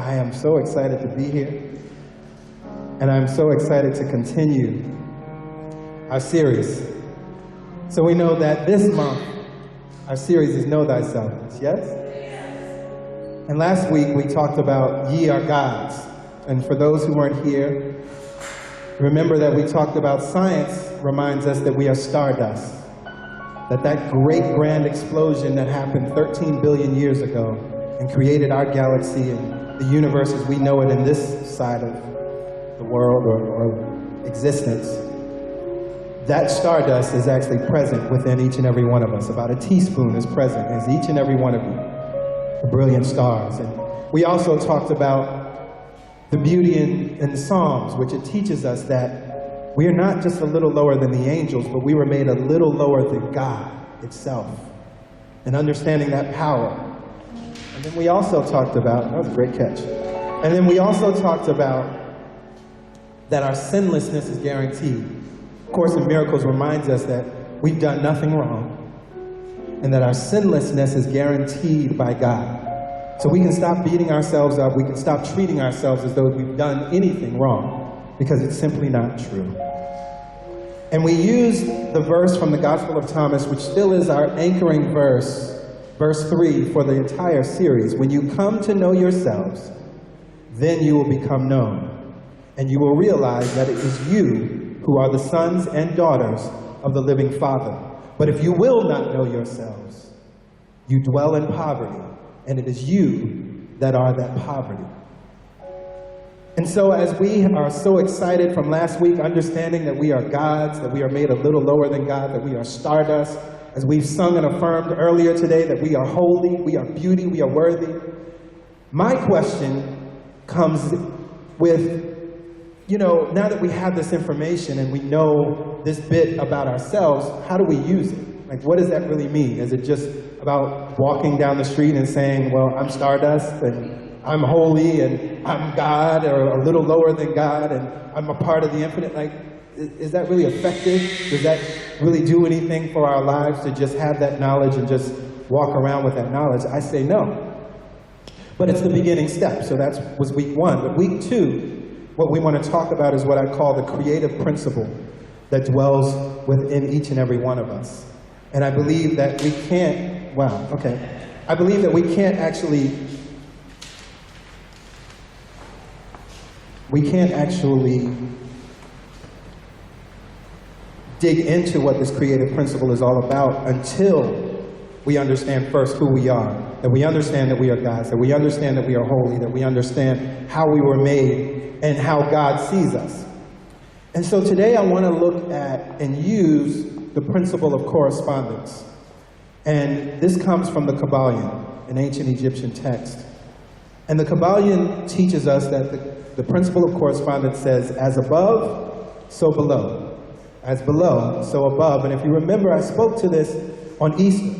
I am so excited to be here, and I'm so excited to continue our series. So we know that this month, our series is Know Thyself, yes? And last week we talked about ye are gods. And for those who weren't here, remember that we talked about science reminds us that we are stardust. That great grand explosion that happened 13 billion years ago and created our galaxy and the universe as we know it in this side of the world or existence, that stardust is actually present within each and every one of us. About a teaspoon is present as each and every one of you, the brilliant stars. And we also talked about the beauty in the Psalms, which it teaches us that we are not just a little lower than the angels, but we were made a little lower than God itself. And understanding that power. And then we also talked about, that was a great catch. And then we also talked about that our sinlessness is guaranteed. Of Course in Miracles reminds us that we've done nothing wrong, and that our sinlessness is guaranteed by God. So we can stop beating ourselves up, we can stop treating ourselves as though we've done anything wrong, because it's simply not true. And we use the verse from the Gospel of Thomas, which still is our anchoring verse, verse 3, for the entire series. When you come to know yourselves, then you will become known, and you will realize that it is you who are the sons and daughters of the living Father. But if you will not know yourselves, you dwell in poverty, and it is you that are that poverty. And so as we are so excited from last week, understanding that we are gods, that we are made a little lower than God, that we are stardust, as we've sung and affirmed earlier today that we are holy, we are beauty, we are worthy, my question comes with, now that we have this information and we know this bit about ourselves, how do we use it? Like, what does that really mean? Is it just about walking down the street and saying, well, I'm stardust, and I'm holy, and I'm God, or a little lower than God, and I'm a part of the infinite? Like, is that really effective? Does that really do anything for our lives to just have that knowledge and just walk around with that knowledge? I say no. But it's the beginning step, so that was week 1. But week 2, what we want to talk about is what I call the creative principle that dwells within each and every one of us. And I believe that we can't, I believe that we can't actually dig into what this creative principle is all about until we understand first who we are, that we understand that we are gods, that we understand that we are holy, that we understand how we were made and how God sees us. And so today I want to look at and use the principle of correspondence. And this comes from the Kabbalion, an ancient Egyptian text. And the Kabbalion teaches us that the principle of correspondence says, as above, so below. As below, so above. And if you remember, I spoke to this on Easter,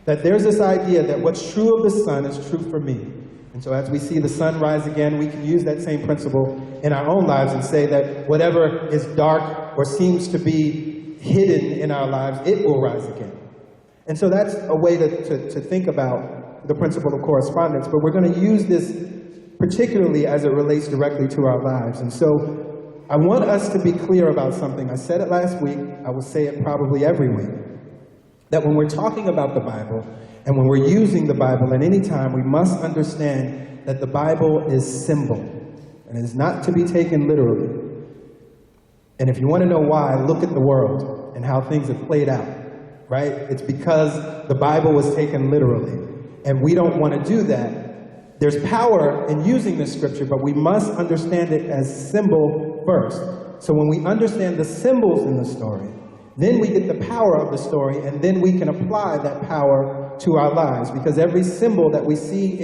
that there's this idea that what's true of the sun is true for me. And so as we see the sun rise again, we can use that same principle in our own lives and say that whatever is dark or seems to be hidden in our lives, it will rise again. And so that's a way to think about the principle of correspondence, but we're going to use this particularly as it relates directly to our lives. And so I want us to be clear about something. I said it last week, I will say it probably every week, that when we're talking about the Bible, and when we're using the Bible at any time, we must understand that the Bible is symbol, and it is not to be taken literally. And if you want to know why, look at the world and how things have played out, right? It's because the Bible was taken literally, and we don't want to do that. There's power in using this scripture, but we must understand it as symbol first. So when we understand the symbols in the story, then we get the power of the story, and then we can apply that power to our lives, because every symbol that we see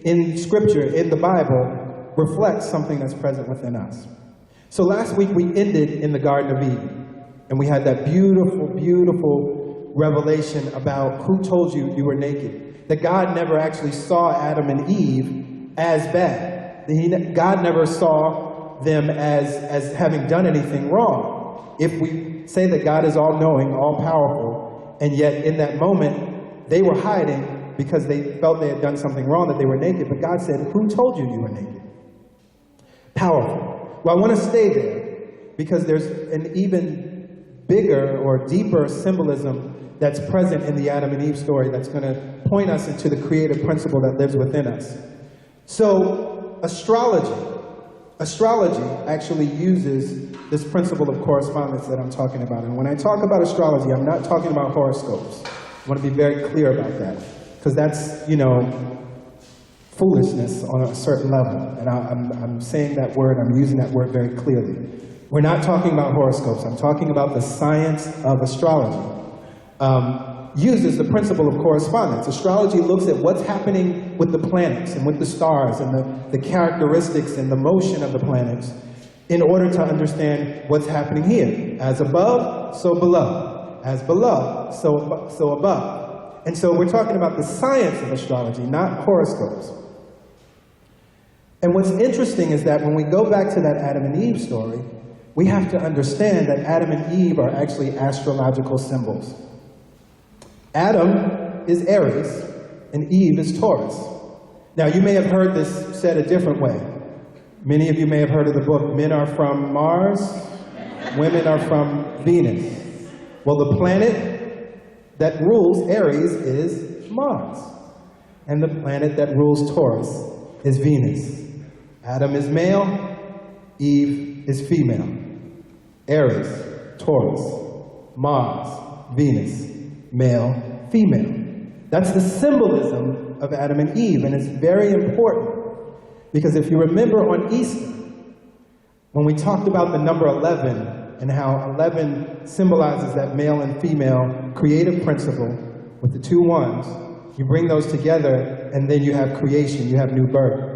in Scripture, in the Bible, reflects something that's present within us. So last week we ended in the Garden of Eden, and we had that beautiful, beautiful revelation about who told you you were naked. That God never actually saw Adam and Eve as bad. God never saw them as having done anything wrong. If we say that God is all-knowing, all-powerful, and yet in that moment they were hiding, because they felt they had done something wrong, that they were naked. But God said, who told you you were naked? Powerful. Well, I want to stay there because there's an even bigger or deeper symbolism that's present in the Adam and Eve story that's going to point us into the creative principle that lives within us. So, astrology actually uses this principle of correspondence that I'm talking about. And when I talk about astrology, I'm not talking about horoscopes. I want to be very clear about that, because that's, foolishness on a certain level. And I'm saying that word, I'm using that word very clearly. We're not talking about horoscopes. I'm talking about the science of astrology. Uses the principle of correspondence. Astrology looks at what's happening with the planets and with the stars and the characteristics and the motion of the planets in order to understand what's happening here. As above, so below. As below, so above. And so we're talking about the science of astrology, not horoscopes. And what's interesting is that when we go back to that Adam and Eve story, we have to understand that Adam and Eve are actually astrological symbols. Adam is Aries, and Eve is Taurus. Now, you may have heard this said a different way. Many of you may have heard of the book, Men Are From Mars, Women Are From Venus. Well, the planet that rules Aries is Mars, and the planet that rules Taurus is Venus. Adam is male, Eve is female. Aries, Taurus, Mars, Venus, male, female. That's the symbolism of Adam and Eve, and it's very important, because if you remember on Easter, when we talked about the number 11 and how 11 symbolizes that male and female creative principle with the two ones, you bring those together and then you have creation, you have new birth.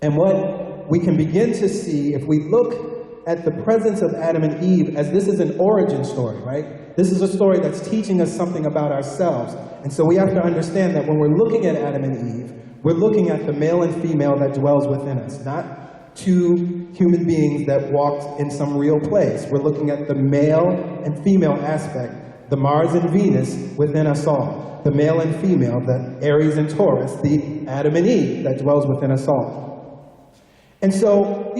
And what we can begin to see if we look at the presence of Adam and Eve as this is an origin story, right? This is a story that's teaching us something about ourselves. And so we have to understand that when we're looking at Adam and Eve, we're looking at the male and female that dwells within us, not two human beings that walked in some real place. We're looking at the male and female aspect, the Mars and Venus within us all, the male and female, the Aries and Taurus, the Adam and Eve that dwells within us all. And so,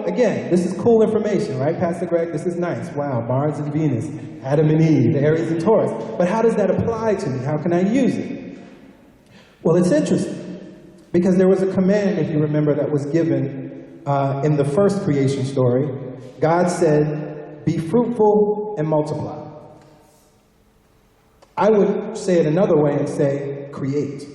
again, this is cool information, right, Pastor Greg? This is nice. Wow, Mars and Venus, Adam and Eve, Aries and Taurus. But how does that apply to me? How can I use it? Well, it's interesting, because there was a command, if you remember, that was given in the first creation story. God said, be fruitful and multiply. I would say it another way and say, create.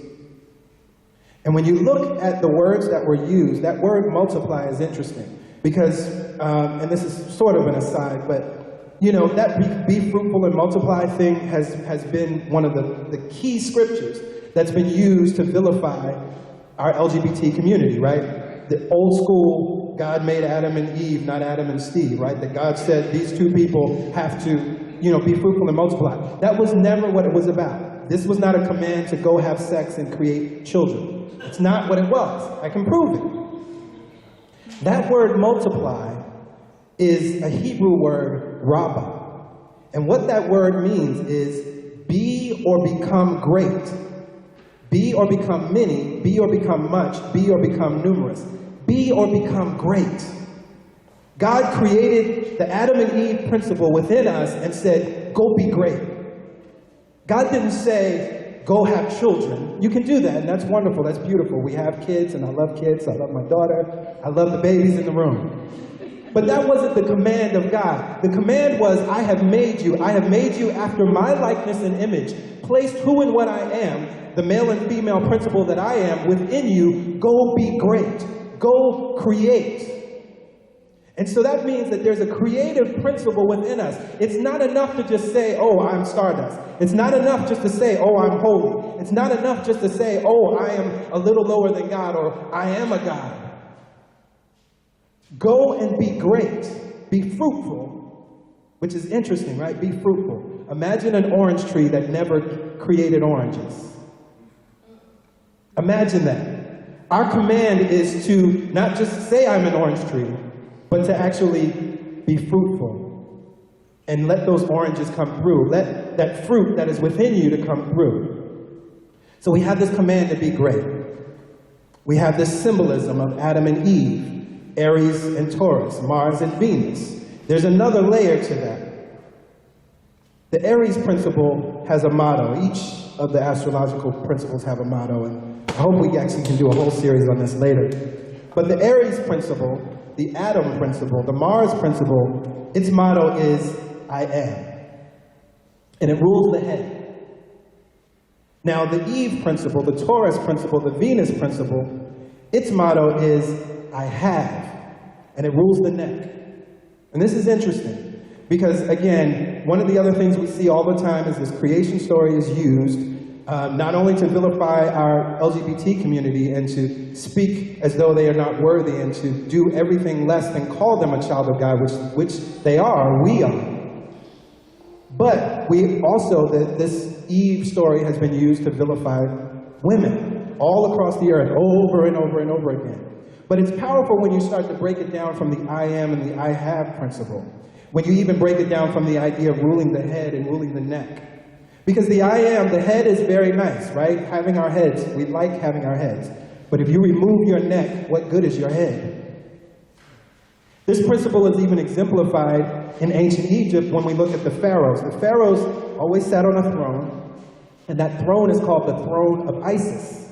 And when you look at the words that were used, that word multiply is interesting, because, and this is sort of an aside, but that be fruitful and multiply thing has been one of the key scriptures that's been used to vilify our LGBT community, right? The old school, God made Adam and Eve, not Adam and Steve, right? That God said these two people have to, be fruitful and multiply. That was never what it was about. This was not a command to go have sex and create children. It's not what it was. I can prove it. That word multiply is a Hebrew word, rabbah. And what that word means is be or become great. Be or become many, be or become much, be or become numerous. Be or become great. God created the Adam and Eve principle within us and said, go be great. God didn't say, go have children. You can do that, and that's wonderful, that's beautiful. We have kids, and I love kids, I love my daughter, I love the babies in the room. But that wasn't the command of God. The command was, I have made you after my likeness and image, placed who and what I am, the male and female principle that I am within you. Go be great, go create. And so that means that there's a creative principle within us. It's not enough to just say, oh, I'm stardust. It's not enough just to say, oh, I'm holy. It's not enough just to say, oh, I am a little lower than God, or I am a God. Go and be great. Be fruitful, which is interesting, right? Be fruitful. Imagine an orange tree that never created oranges. Imagine that. Our command is to not just say I'm an orange tree, but to actually be fruitful and let those oranges come through. Let that fruit that is within you to come through. So we have this command to be great. We have this symbolism of Adam and Eve, Aries and Taurus, Mars and Venus. There's another layer to that. The Aries principle has a motto. Each of the astrological principles have a motto, and I hope we actually can do a whole series on this later. But the Aries principle, the Adam principle, the Mars principle, its motto is, I am. And it rules the head. Now, the Eve principle, the Taurus principle, the Venus principle, its motto is, I have. And it rules the neck. And this is interesting. Because, again, one of the other things we see all the time is this creation story is used not only to vilify our LGBT community and to speak as though they are not worthy and to do everything less than call them a child of God, which they are, we are. But we also, this Eve story has been used to vilify women all across the earth over and over and over again. But it's powerful when you start to break it down from the I am and the I have principle. When you even break it down from the idea of ruling the head and ruling the neck. Because the I am, the head is very nice, right? Having our heads, we like having our heads. But if you remove your neck, what good is your head? This principle is even exemplified in ancient Egypt when we look at the pharaohs. The pharaohs always sat on a throne, and that throne is called the throne of Isis,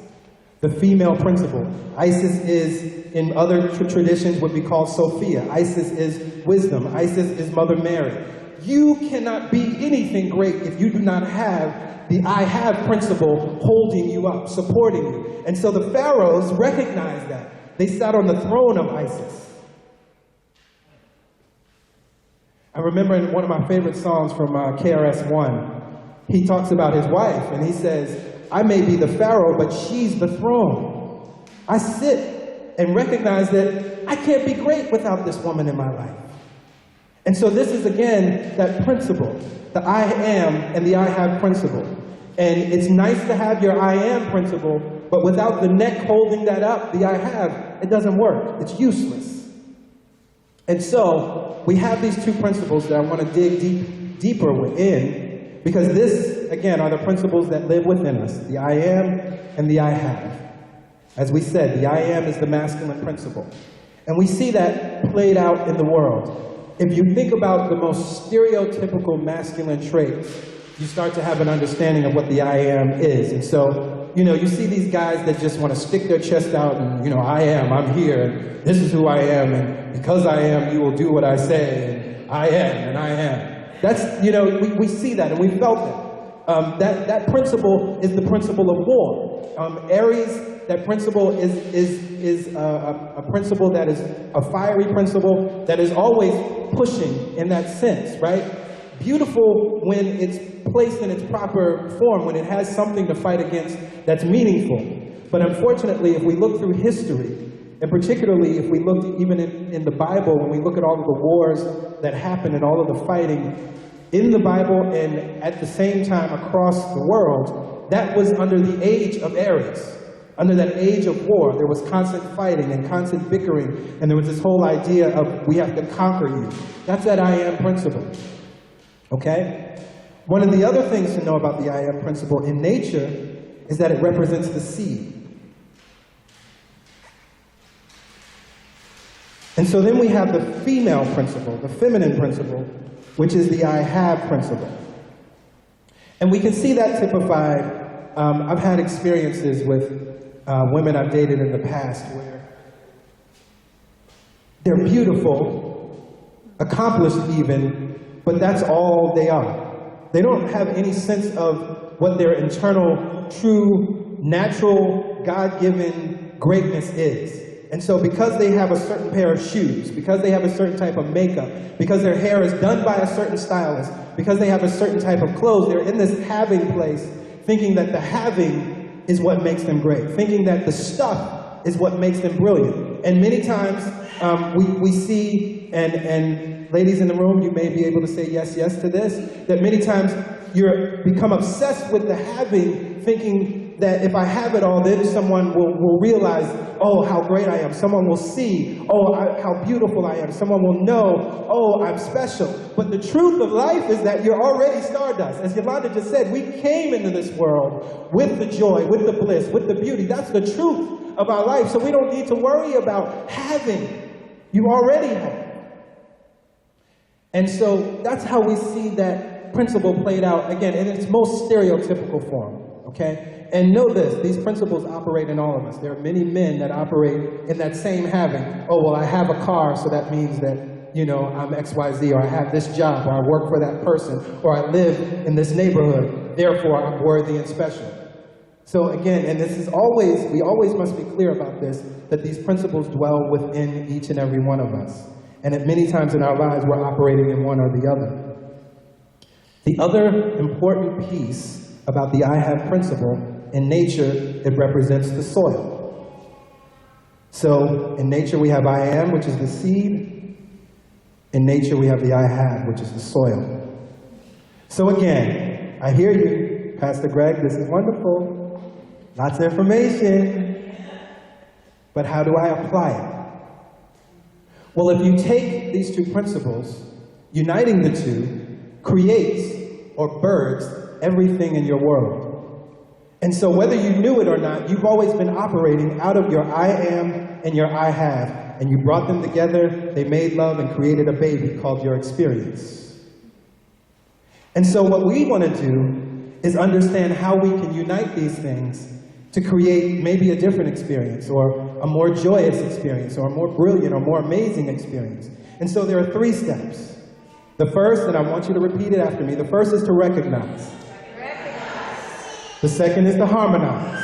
the female principle. Isis is, in other traditions, would be called Sophia. Isis is wisdom. Isis is Mother Mary. You cannot be anything great if you do not have the I have principle holding you up, supporting you. And so the pharaohs recognized that. They sat on the throne of Isis. I remember in one of my favorite songs from KRS-One, he talks about his wife, and he says, I may be the pharaoh, but she's the throne. I sit and recognize that I can't be great without this woman in my life. And so this is, again, that principle, the I am and the I have principle. And it's nice to have your I am principle, but without the neck holding that up, the I have, it doesn't work. It's useless. And so we have these two principles that I want to dig deeper in, because this, again, are the principles that live within us, the I am and the I have. As we said, the I am is the masculine principle. And we see that played out in the world. If you think about the most stereotypical masculine traits, you start to have an understanding of what the I am is. And so, you see these guys that just want to stick their chest out and, I am, I'm here, and this is who I am, and because I am, you will do what I say, and I am, and I am. That's, we see that, and we felt it. That principle is the principle of war. Aries, that principle is a principle that is a fiery principle that is always pushing in that sense, right? Beautiful when it's placed in its proper form, when it has something to fight against that's meaningful. But unfortunately, if we look through history, and particularly if we look even in the Bible, when we look at all of the wars that happened and all of the fighting in the Bible and at the same time across the world, that was under the age of Aries. Under that age of war, there was constant fighting and constant bickering, and there was this whole idea of we have to conquer you. That's that I am principle, okay? One of the other things to know about the I am principle in nature is that it represents the seed. And so then we have the female principle, the feminine principle, which is the I have principle. And we can see that typified. I've had experiences with women I've dated in the past where they're beautiful, accomplished even, but that's all they are. They don't have any sense of what their internal, true, natural, God-given greatness is. And so because they have a certain pair of shoes, because they have a certain type of makeup, because their hair is done by a certain stylist, because they have a certain type of clothes, they're in this having place, thinking that the having is what makes them great, thinking that the stuff is what makes them brilliant. And many times we see, and ladies in the room, you may be able to say yes to this, that many times you become obsessed with the having, thinking that if I have it all, then someone will realize, oh, how great I am. Someone will see, oh, how beautiful I am. Someone will know, oh, I'm special. But the truth of life is that you're already stardust. As Yolanda just said, we came into this world with the joy, with the bliss, with the beauty. That's the truth of our life. So we don't need to worry about having. You already have. And so that's how we see that principle played out, again, in its most stereotypical form, okay? And know this, these principles operate in all of us. There are many men that operate in that same having. Oh, well, I have a car, so that means that, you know, I'm XYZ, or I have this job, or I work for that person, or I live in this neighborhood, therefore I'm worthy and special. So again, and this is always, we always must be clear about this, that these principles dwell within each and every one of us. And at many times in our lives, we're operating in one or the other. The other important piece about the I have principle, in nature, it represents the soil. So in nature, we have I am, which is the seed. In nature, we have the I have, which is the soil. So again, I hear you, Pastor Greg, this is wonderful. Lots of information. But how do I apply it? Well, if you take these two principles, uniting the two creates or births everything in your world. And so whether you knew it or not, you've always been operating out of your I am and your I have, and you brought them together, they made love and created a baby called your experience. And so what we want to do is understand how we can unite these things to create maybe a different experience, or a more joyous experience, or a more brilliant or more amazing experience. And so there are 3 steps. The first, and I want you to repeat it after me, the first is to recognize. The second is to harmonize.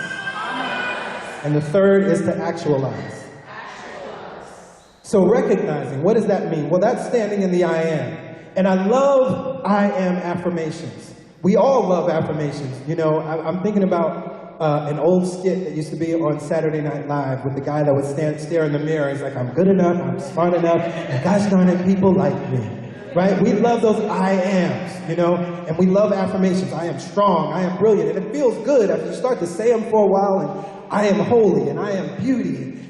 And the third is to actualize. So recognizing, what does that mean? Well, that's standing in the I am. And I love I am affirmations. We all love affirmations. You know, I'm thinking about an old skit that used to be on Saturday Night Live with the guy that would stare in the mirror. He's like, I'm good enough, I'm smart enough, and gosh darn it, people like me. Right? We love those I ams, you know, and we love affirmations. I am strong, I am brilliant, and it feels good after you start to say them for a while, and I am holy, and I am beauty.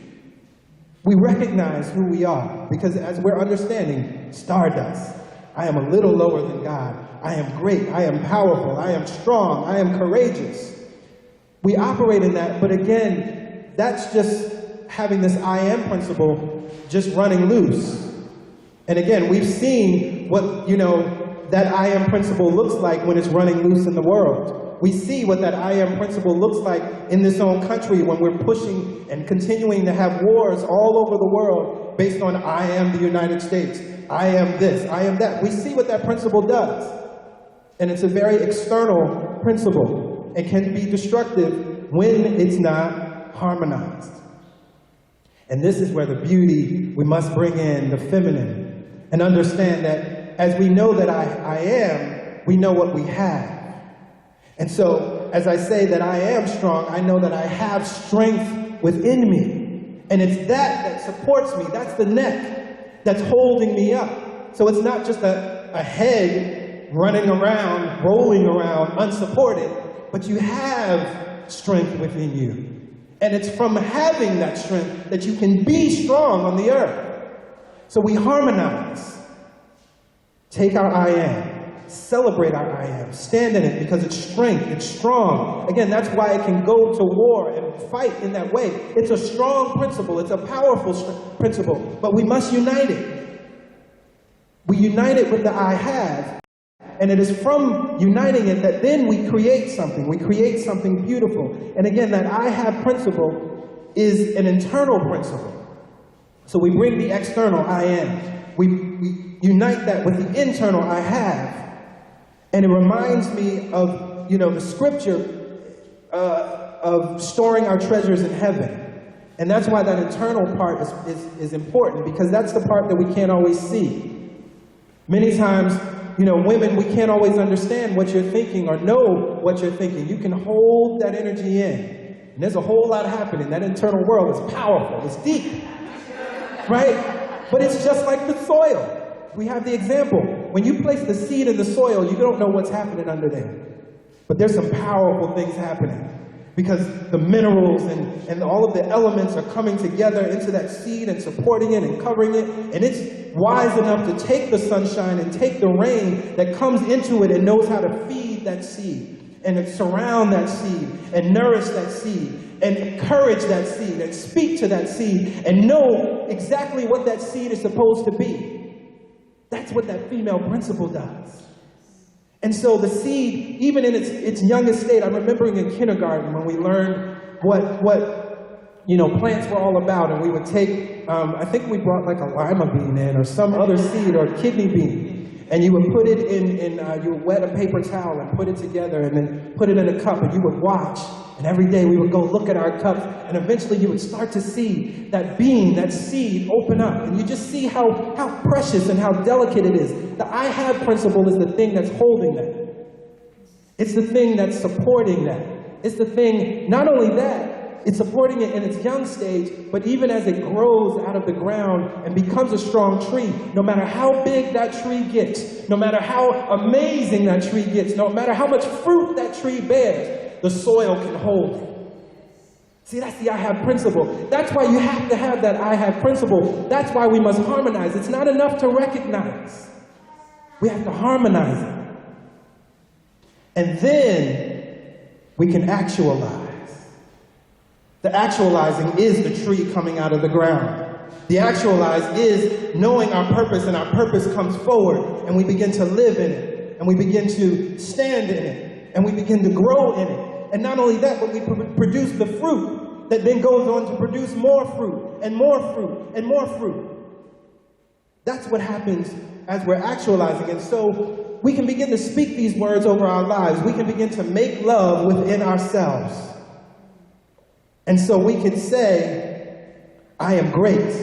We recognize who we are, because as we're understanding stardust, I am a little lower than God. I am great, I am powerful, I am strong, I am courageous. We operate in that, but again, that's just having this I am principle just running loose. And again, we've seen what, you know, that I am principle looks like when it's running loose in the world. We see what that I am principle looks like in this own country when we're pushing and continuing to have wars all over the world based on I am the United States. I am this, I am that. We see what that principle does. And it's a very external principle. It can be destructive when it's not harmonized. And this is where the beauty, we must bring in the feminine and understand that as we know that I am, we know what we have. And so, as I say that I am strong, I know that I have strength within me. And it's that supports me. That's the neck that's holding me up. So it's not just a head running around, rolling around, unsupported, but you have strength within you. And it's from having that strength that you can be strong on the earth. So we harmonize. Take our I am, celebrate our I am, stand in it because it's strength, it's strong. Again, that's why it can go to war and fight in that way. It's a strong principle, it's a powerful principle, but we must unite it. We unite it with the I have. And it is from uniting it that then we create something. We create something beautiful. And again, that I have principle is an internal principle. So we bring the external I am. We unite that with the internal I have. And it reminds me of, you know, the scripture of storing our treasures in heaven. And that's why that internal part is important, because that's the part that we can't always see. Many times, you know, women, we can't always understand what you're thinking or know what you're thinking. You can hold that energy in. And there's a whole lot happening. That internal world is powerful. It's deep. Right? But it's just like the soil. We have the example. When you place the seed in the soil, you don't know what's happening under there. But there's some powerful things happening. because the minerals and all of the elements are coming together into that seed and supporting it and covering it. And it's wise enough to take the sunshine and take the rain that comes into it and knows how to feed that seed and surround that seed and nourish that seed and encourage that seed and speak to that seed and know exactly what that seed is supposed to be. That's what that female principle does. And so the seed, even in its youngest state, I'm remembering in kindergarten when we learned what plants were all about, and we would take, I think we brought like a lima bean in or some other seed or kidney bean, and you would put it you would wet a paper towel and put it together and then put it in a cup, and you would watch. And every day we would go look at our cups, and eventually you would start to see that bean, that seed open up. And you just see how precious and how delicate it is. The I have principle is the thing that's holding that. It's the thing that's supporting that. It's the thing, not only that, it's supporting it in its young stage, but even as it grows out of the ground and becomes a strong tree, no matter how big that tree gets, no matter how amazing that tree gets, no matter how much fruit that tree bears, the soil can hold it. See, that's the I have principle. That's why you have to have that I have principle. That's why we must harmonize. It's not enough to recognize. We have to harmonize it. And then we can actualize. The actualizing is the tree coming out of the ground. The actualize is knowing our purpose, and our purpose comes forward, and we begin to live in it, and we begin to stand in it, and we begin to grow in it. And not only that, but we produce the fruit that then goes on to produce more fruit, and more fruit, and more fruit. That's what happens as we're actualizing. And so we can begin to speak these words over our lives. We can begin to make love within ourselves. And so we can say, I am great.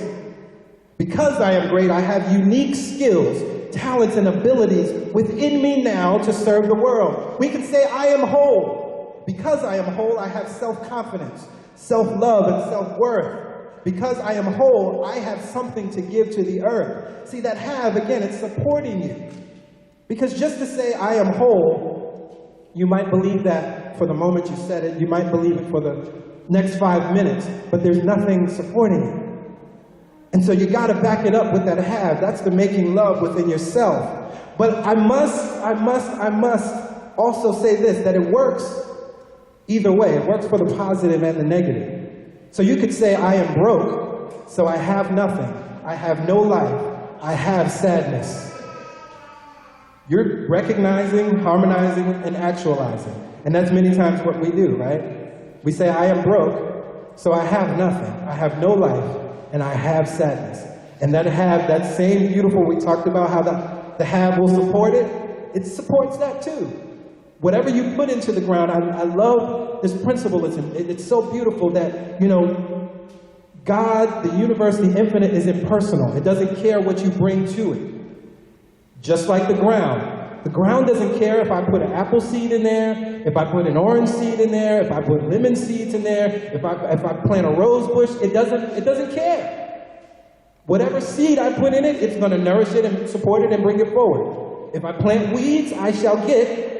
Because I am great, I have unique skills, talents, and abilities within me now to serve the world. We can say, I am whole. Because I am whole, I have self-confidence, self-love, and self-worth. Because I am whole, I have something to give to the earth. See, that have, again, it's supporting you. Because just to say, I am whole, you might believe that for the moment you said it, you might believe it for the next 5 minutes, but there's nothing supporting it. And so you gotta back it up with that have. That's the making love within yourself. But I must also say this, that it works either way. It works for the positive and the negative. So you could say, I am broke, so I have nothing. I have no life. I have sadness. You're recognizing, harmonizing, and actualizing. And that's many times what we do, right? We say, I am broke, so I have nothing. I have no life, and I have sadness. And that same beautiful, we talked about how the have will support it. It supports that too. Whatever you put into the ground, I love this principle. It's so beautiful that, God, the universe, the infinite is impersonal. It doesn't care what you bring to it. Just like the ground. The ground doesn't care if I put an apple seed in there, if I put an orange seed in there, if I put lemon seeds in there, if I plant a rose bush, it doesn't care. Whatever seed I put in it, it's going to nourish it and support it and bring it forward. If I plant weeds, I shall get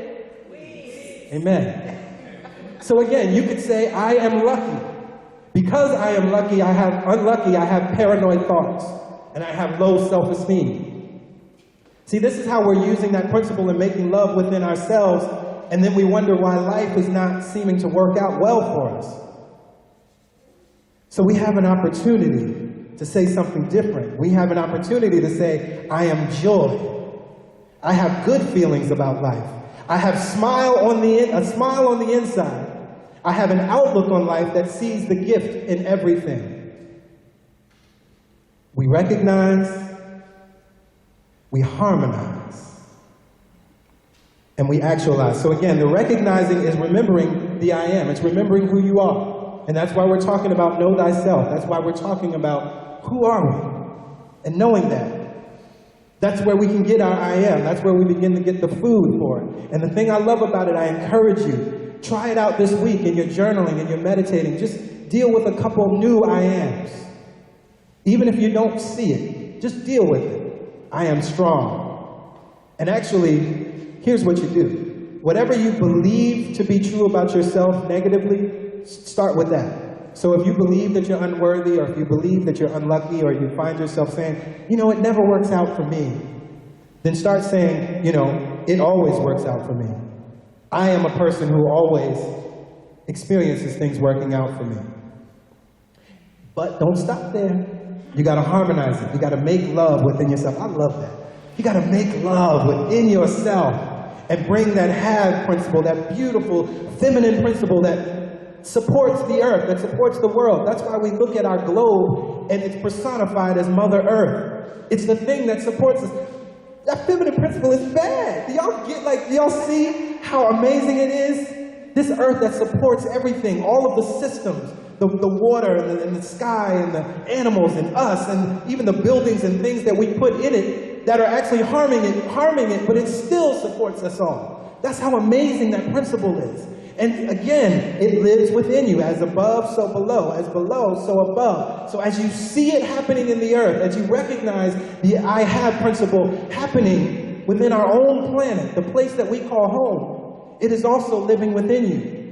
amen. So again, you could say, I am lucky. Because I am lucky, I have paranoid thoughts, and I have low self-esteem. See, this is how we're using that principle in making love within ourselves, and then we wonder why life is not seeming to work out well for us. So we have an opportunity to say something different. We have an opportunity to say, I am joy. I have good feelings about life. I have a smile on the inside. I have an outlook on life that sees the gift in everything. We recognize, we harmonize, and we actualize. So again, the recognizing is remembering the I am. It's remembering who you are. And that's why we're talking about know thyself. That's why we're talking about who are we? And knowing that. That's where we can get our I am. That's where we begin to get the food for it. And the thing I love about it, I encourage you, try it out this week in your journaling and your meditating. Just deal with a couple new I ams. Even if you don't see it, just deal with it. I am strong. And actually, here's what you do. whatever you believe to be true about yourself negatively, start with that. So if you believe that you're unworthy, or if you believe that you're unlucky, or you find yourself saying, you know, it never works out for me, then start saying, you know, it always works out for me. I am a person who always experiences things working out for me. But don't stop there. You gotta harmonize it. You gotta make love within yourself. I love that. You gotta make love within yourself and bring that have principle, that beautiful feminine principle that supports the earth, that supports the world. That's why we look at our globe and it's personified as Mother Earth. It's the thing that supports us. That feminine principle is bad. Do y'all get, like, do y'all see how amazing it is? This earth that supports everything, all of the systems, the water and the sky and the animals and us and even the buildings and things that we put in it that are actually harming it, but it still supports us all. That's how amazing that principle is. And again, it lives within you. As above, so below. As below, so above. So as you see it happening in the earth, as you recognize the I have principle happening within our own planet, the place that we call home, it is also living within you.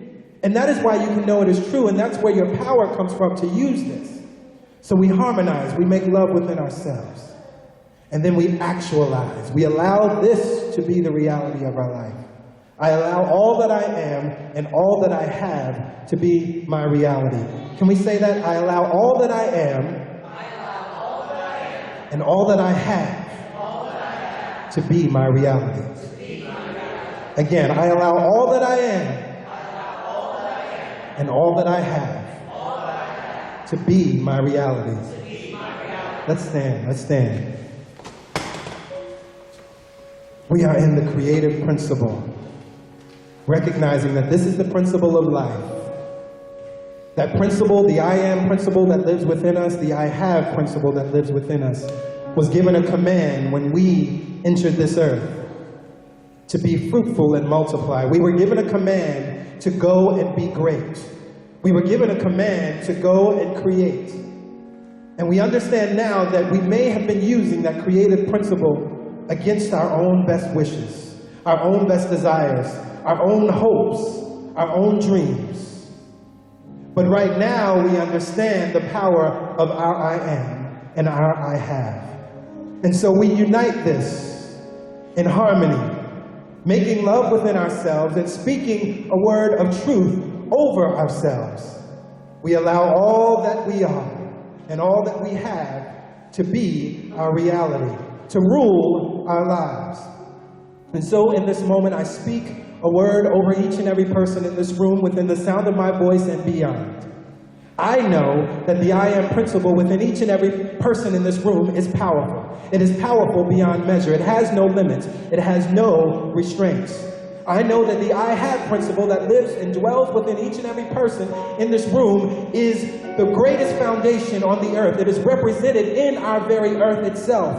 And that is why you can know it is true, and that's where your power comes from to use this. So we harmonize, we make love within ourselves. And then we actualize. We allow this to be the reality of our life. I allow all that I am and all that I have to be my reality. Can we say that? I allow all that I am, and all that I have to be my reality. Again, I allow all that I am and all that I have to be my reality. Let's stand, let's stand. We are in the creative principle, recognizing that this is the principle of life. That principle, the I am principle that lives within us, the I have principle that lives within us, was given a command when we entered this earth to be fruitful and multiply. We were given a command to go and be great. We were given a command to go and create. And we understand now that we may have been using that creative principle against our own best wishes, our own best desires, our own hopes, our own dreams. But right now we understand the power of our I am and our I have. And so we unite this in harmony, making love within ourselves and speaking a word of truth over ourselves. We allow all that we are and all that we have to be our reality, to rule our lives. And so in this moment I speak a word over each and every person in this room within the sound of my voice and beyond. I know that the I am principle within each and every person in this room is powerful. It is powerful beyond measure. It has no limits. It has no restraints. I know that the I have principle that lives and dwells within each and every person in this room is the greatest foundation on the earth. It is represented in our very earth itself.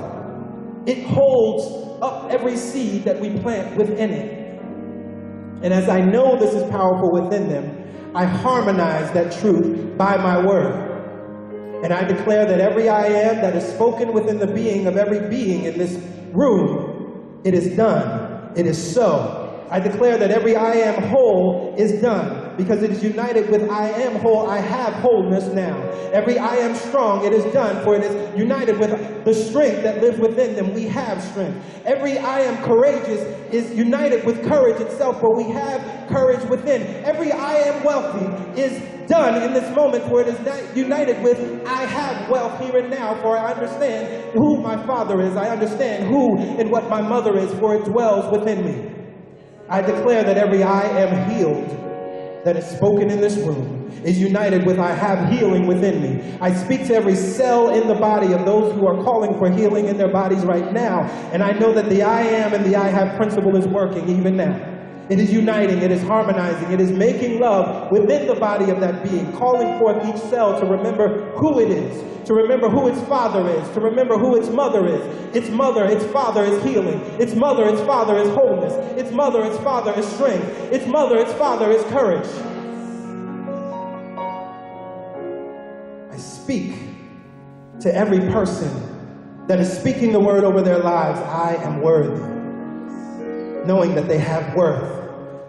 It holds up every seed that we plant within it. And as I know this is powerful within them, I harmonize that truth by my word. And I declare that every I am that is spoken within the being of every being in this room, it is done. It is so. I declare that every I am whole is done because it is united with I am whole, I have wholeness now. Every I am strong, it is done, for it is united with the strength that lives within them. We have strength. Every I am courageous is united with courage itself, for we have courage within. Every I am wealthy is done in this moment, for it is united with I have wealth here and now, for I understand who my father is. I understand who and what my mother is, for it dwells within me. I declare that every I am healed that is spoken in this room is united with I have healing within me. I speak to every cell in the body of those who are calling for healing in their bodies right now, and I know that the I am and the I have principle is working even now. It is uniting, it is harmonizing, it is making love within the body of that being, calling forth each cell to remember who it is, to remember who its father is, to remember who its mother is. Its mother, its father is healing. Its mother, its father is wholeness. Its mother, its father is strength. Its mother, its father is courage. I speak to every person that is speaking the word over their lives, I am worthy, knowing that they have worth.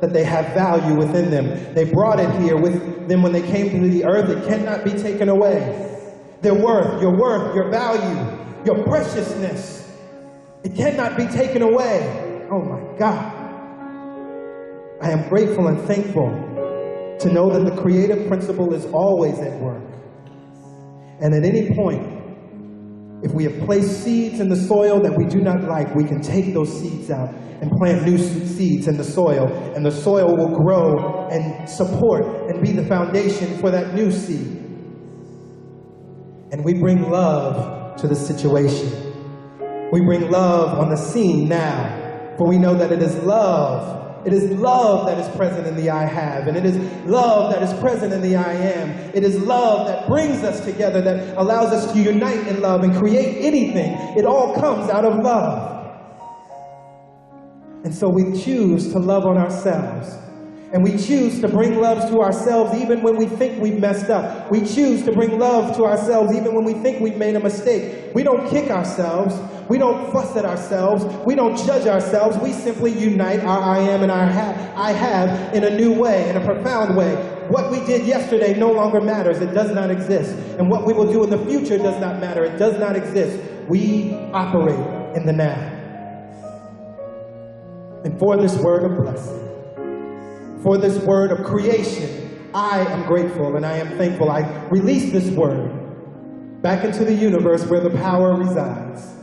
that they have value within them. They brought it here with them when they came to the earth. It cannot be taken away. Their worth, your value, your preciousness, it cannot be taken away. Oh my God. I am grateful and thankful to know that the creative principle is always at work. And at any point, if we have placed seeds in the soil that we do not like, we can take those seeds out and plant new seeds in the soil, and the soil will grow and support and be the foundation for that new seed. And we bring love to the situation. We bring love on the scene now, for we know that it is love. It is love that is present in the I have, and it is love that is present in the I am. It is love that brings us together, that allows us to unite in love and create anything. It all comes out of love. And so we choose to love on ourselves. And we choose to bring love to ourselves even when we think we've messed up. We choose to bring love to ourselves even when we think we've made a mistake. We don't kick ourselves. We don't fuss at ourselves. We don't judge ourselves. We simply unite our I am and our I have in a new way, in a profound way. What we did yesterday no longer matters. It does not exist. And what we will do in the future does not matter. It does not exist. We operate in the now. And for this word of blessing, for this word of creation, I am grateful and I am thankful. I release this word back into the universe where the power resides,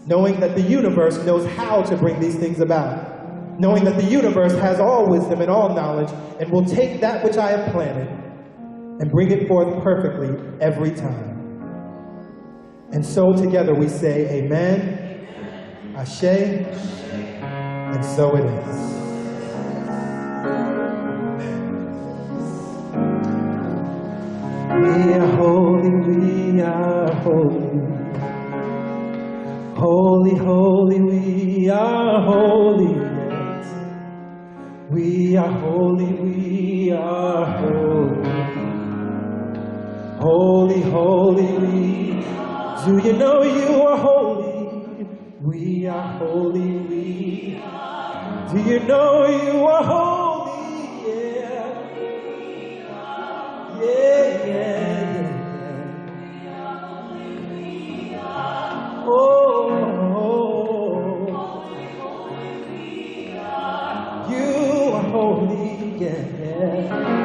knowing that the universe knows how to bring these things about, knowing that the universe has all wisdom and all knowledge and will take that which I have planted and bring it forth perfectly every time. And so together we say amen, ashe, and so it is. We are holy, we are holy. Holy, holy, we are holy, yes. We are holy, we are holy. Holy, holy, we. Do you know you are holy? We are holy, we. Do you know you are holy? Yeah. Yeah, yeah, yeah. Oh, you are holy, yeah, yeah.